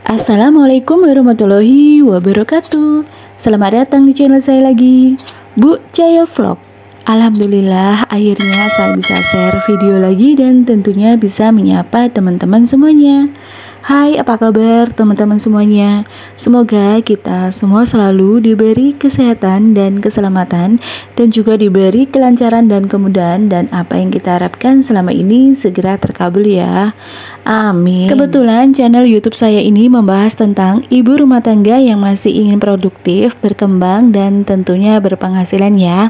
Assalamualaikum warahmatullahi wabarakatuh. Selamat datang di channel saya lagi, Bu Cahaya Vlog. Alhamdulillah akhirnya saya bisa share video lagi dan tentunya bisa menyapa teman-teman semuanya. Hai, apa kabar teman-teman semuanya? Semoga kita semua selalu diberi kesehatan dan keselamatan, dan juga diberi kelancaran dan kemudahan, dan apa yang kita harapkan selama ini segera terkabul ya. Amin. Kebetulan channel YouTube saya ini membahas tentang ibu rumah tangga yang masih ingin produktif, berkembang, dan tentunya berpenghasilan ya,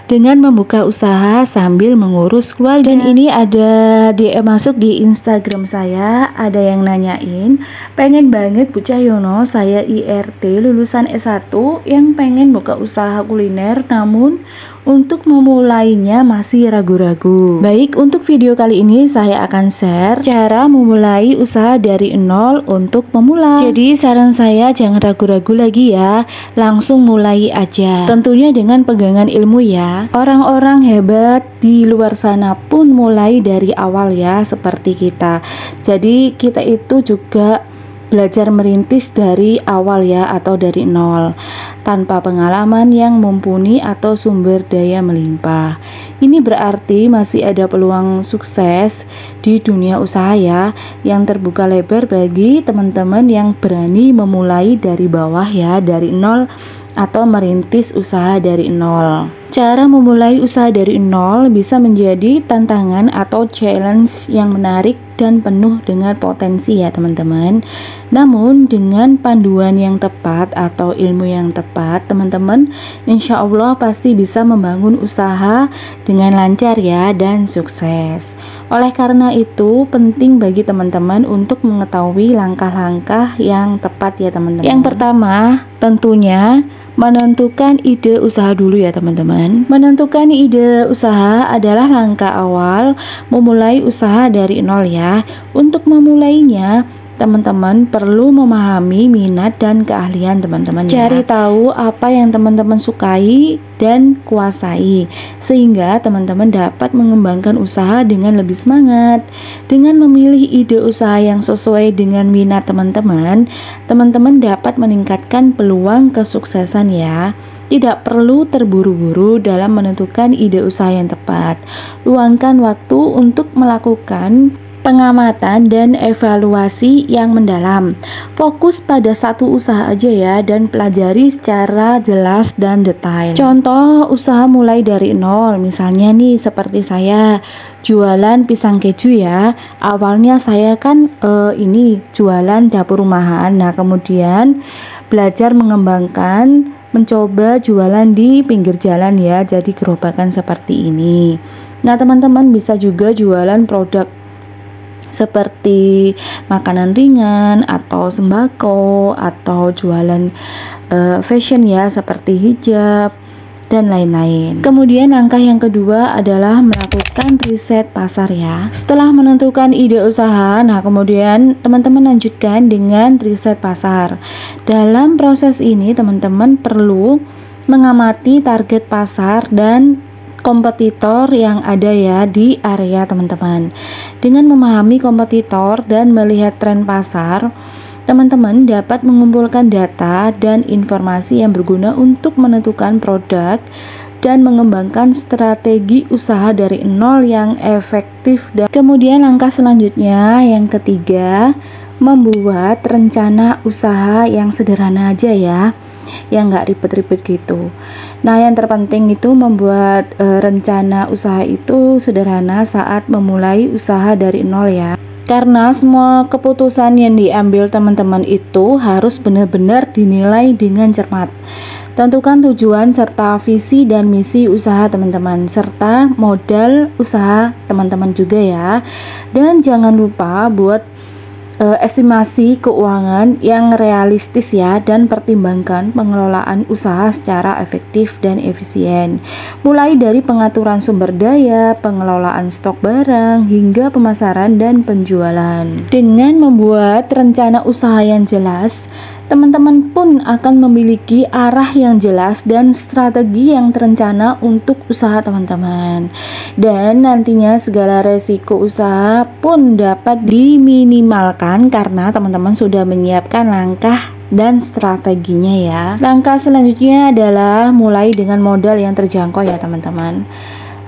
dengan membuka usaha sambil mengurus keluarga. Dan ini ada DM masuk di Instagram saya, ada yang nanyain, pengen banget Bu Cahyono, saya IRT lulusan S1 yang pengen buka usaha kuliner, namun untuk memulainya masih ragu-ragu. Baik, untuk video kali ini saya akan share cara memulai usaha dari nol untuk pemula. Jadi saran saya jangan ragu-ragu lagi ya, langsung mulai aja. Tentunya dengan pegangan ilmu ya. Orang-orang hebat di luar sana pun mulai dari awal ya, seperti kita. Jadi kita itu juga belajar merintis dari awal ya, atau dari nol, tanpa pengalaman yang mumpuni atau sumber daya melimpah. Ini berarti masih ada peluang sukses di dunia usaha ya, yang terbuka lebar bagi teman-teman yang berani memulai dari bawah ya, dari nol, atau merintis usaha dari nol. Cara memulai usaha dari nol bisa menjadi tantangan atau challenge yang menarik dan penuh dengan potensi ya teman-teman. Namun dengan panduan yang tepat atau ilmu yang tepat, teman-teman insya Allah pasti bisa membangun usaha dengan lancar ya dan sukses. Oleh karena itu penting bagi teman-teman untuk mengetahui langkah-langkah yang tepat ya teman-teman. Yang pertama tentunya menentukan ide usaha dulu ya teman-teman. Menentukan ide usaha adalah langkah awal memulai usaha dari nol ya. Untuk memulainya, teman-teman perlu memahami minat dan keahlian teman-teman ya. Cari tahu apa yang teman-teman sukai dan kuasai, sehingga teman-teman dapat mengembangkan usaha dengan lebih semangat. Dengan memilih ide usaha yang sesuai dengan minat teman-teman, teman-teman dapat meningkatkan peluang kesuksesan ya. Tidak perlu terburu-buru dalam menentukan ide usaha yang tepat. Luangkan waktu untuk melakukan pengamatan dan evaluasi yang mendalam. Fokus pada satu usaha aja ya, dan pelajari secara jelas dan detail. Contoh usaha mulai dari nol, misalnya nih seperti saya jualan pisang keju ya. Awalnya saya kan ini jualan dapur rumahan. Nah kemudian belajar mengembangkan, mencoba jualan di pinggir jalan ya, jadi gerobakan seperti ini. Nah teman-teman bisa juga jualan produk seperti makanan ringan atau sembako, atau jualan fashion ya, seperti hijab dan lain-lain. Kemudian langkah yang kedua adalah melakukan riset pasar ya. Setelah menentukan ide usaha, nah kemudian teman-teman lanjutkan dengan riset pasar. Dalam proses ini teman-teman perlu mengamati target pasar dan kompetitor yang ada ya di area teman-teman. Dengan memahami kompetitor dan melihat tren pasar, teman-teman dapat mengumpulkan data dan informasi yang berguna untuk menentukan produk dan mengembangkan strategi usaha dari nol yang efektif. Dan kemudian langkah selanjutnya yang ketiga, membuat rencana usaha yang sederhana aja ya, yang nggak ribet-ribet gitu. Nah yang terpenting itu membuat rencana usaha itu sederhana saat memulai usaha dari nol ya, karena semua keputusan yang diambil teman-teman itu harus benar-benar dinilai dengan cermat. Tentukan tujuan serta visi dan misi usaha teman-teman, serta modal usaha teman-teman juga ya. Dan jangan lupa buat estimasi keuangan yang realistis ya, dan pertimbangkan pengelolaan usaha secara efektif dan efisien, mulai dari pengaturan sumber daya, pengelolaan stok barang, hingga pemasaran dan penjualan. Dengan membuat rencana usaha yang jelas teman-teman pun akan memiliki arah yang jelas dan strategi yang terencana untuk usaha teman-teman. Dan nantinya segala resiko usaha pun dapat diminimalkan karena teman-teman sudah menyiapkan langkah dan strateginya ya. Langkah selanjutnya adalah mulai dengan modal yang terjangkau ya teman-teman.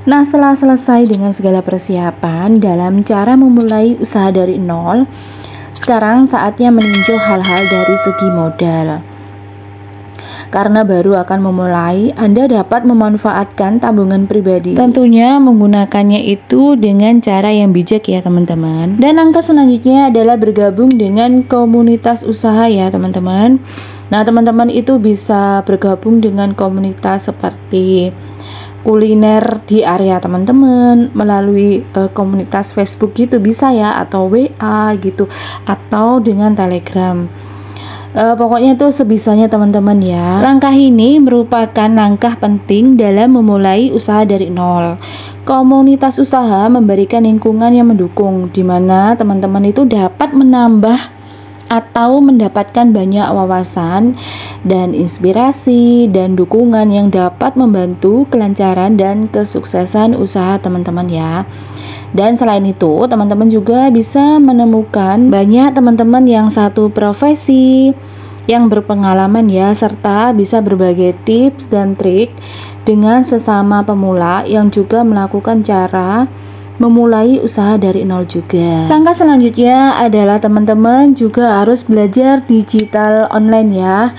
Nah, setelah selesai dengan segala persiapan dalam cara memulai usaha dari nol, sekarang saatnya meninjau hal-hal dari segi modal. Karena baru akan memulai, Anda dapat memanfaatkan tabungan pribadi. Tentunya menggunakannya itu dengan cara yang bijak ya teman-teman. Dan langkah selanjutnya adalah bergabung dengan komunitas usaha ya teman-teman. Nah, teman-teman itu bisa bergabung dengan komunitas seperti kuliner di area teman-teman melalui komunitas Facebook gitu bisa ya, atau WA gitu, atau dengan Telegram. Pokoknya tuh sebisanya teman-teman ya. Langkah ini merupakan langkah penting dalam memulai usaha dari nol. Komunitas usaha memberikan lingkungan yang mendukung, di mana teman-teman itu dapat menambah atau mendapatkan banyak wawasan dan inspirasi dan dukungan yang dapat membantu kelancaran dan kesuksesan usaha teman-teman ya. Dan selain itu, teman-teman juga bisa menemukan banyak teman-teman yang satu profesi, yang berpengalaman ya, serta bisa berbagai tips dan trik dengan sesama pemula yang juga melakukan cara memulai usaha dari nol juga. Langkah selanjutnya adalah teman-teman juga harus belajar digital online ya,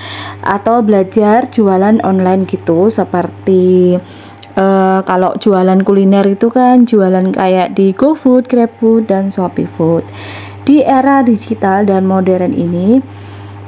atau belajar jualan online gitu, seperti kalau jualan kuliner itu kan jualan kayak di GoFood, GrabFood, dan ShopeeFood. Di era digital dan modern ini,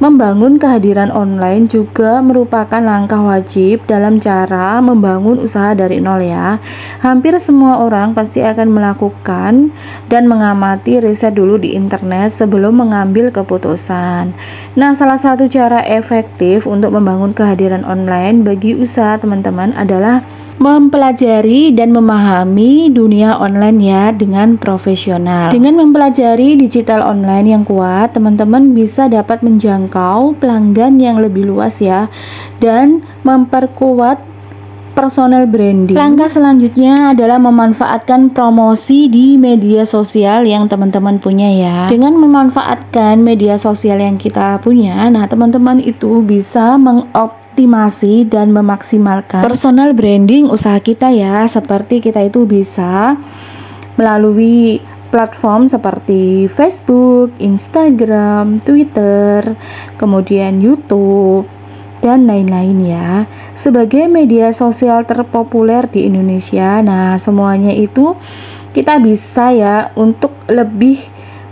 membangun kehadiran online juga merupakan langkah wajib dalam cara membangun usaha dari nol ya. Hampir semua orang pasti akan melakukan dan mengamati riset dulu di internet sebelum mengambil keputusan. Nah, salah satu cara efektif untuk membangun kehadiran online bagi usaha teman-teman adalah mempelajari dan memahami dunia online ya dengan profesional. Dengan mempelajari digital online yang kuat, teman-teman bisa dapat menjangkau pelanggan yang lebih luas ya, dan memperkuat personal branding. Langkah selanjutnya adalah memanfaatkan promosi di media sosial yang teman-teman punya ya. Dengan memanfaatkan media sosial yang kita punya, nah teman-teman itu bisa optimasi dan memaksimalkan personal branding usaha kita ya. Seperti kita itu bisa melalui platform seperti Facebook, Instagram, Twitter, kemudian YouTube, dan lain-lain ya, sebagai media sosial terpopuler di Indonesia. Nah, semuanya itu kita bisa ya untuk lebih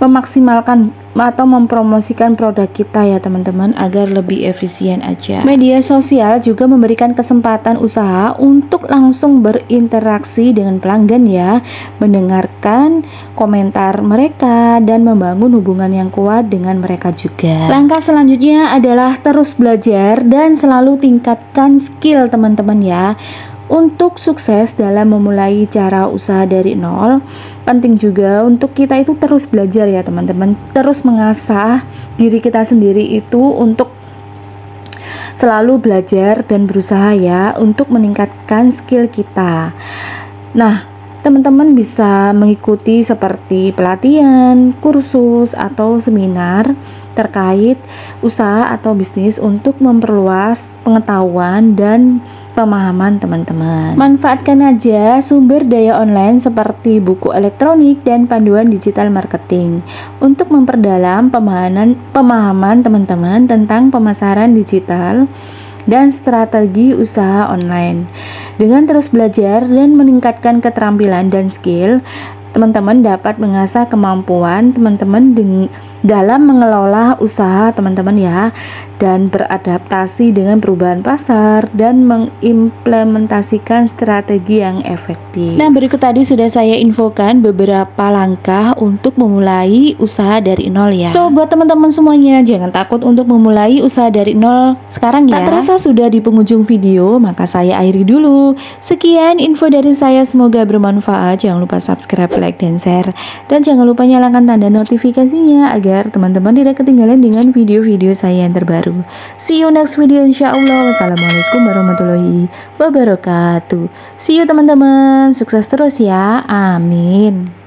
memaksimalkan atau mempromosikan produk kita ya teman-teman, agar lebih efisien aja. Media sosial juga memberikan kesempatan usaha untuk langsung berinteraksi dengan pelanggan ya, mendengarkan komentar mereka dan membangun hubungan yang kuat dengan mereka juga. Langkah selanjutnya adalah terus belajar dan selalu tingkatkan skill teman-teman ya. Untuk sukses dalam memulai cara usaha dari nol, penting juga untuk kita itu terus belajar ya teman-teman, terus mengasah diri kita sendiri itu untuk selalu belajar dan berusaha ya untuk meningkatkan skill kita. Nah, teman-teman bisa mengikuti seperti pelatihan, kursus, atau seminar terkait usaha atau bisnis untuk memperluas pengetahuan dan pemahaman teman-teman. Manfaatkan aja sumber daya online seperti buku elektronik dan panduan digital marketing untuk memperdalam pemahaman teman-teman tentang pemasaran digital dan strategi usaha online. Dengan terus belajar dan meningkatkan keterampilan dan skill, teman-teman dapat mengasah kemampuan teman-teman dalam mengelola usaha teman-teman ya, dan beradaptasi dengan perubahan pasar dan mengimplementasikan strategi yang efektif. Nah, berikut tadi sudah saya infokan beberapa langkah untuk memulai usaha dari nol ya. So, buat teman-teman semuanya, jangan takut untuk memulai usaha dari nol sekarang ya. Tak terasa sudah di penghujung video, maka saya akhiri dulu. Sekian info dari saya, semoga bermanfaat. Jangan lupa subscribe, like, dan share, dan jangan lupa nyalakan tanda notifikasinya agar agar teman-teman tidak ketinggalan dengan video-video saya yang terbaru. See you next video insya Allah. Wassalamualaikum warahmatullahi wabarakatuh. See you teman-teman, sukses terus ya, amin.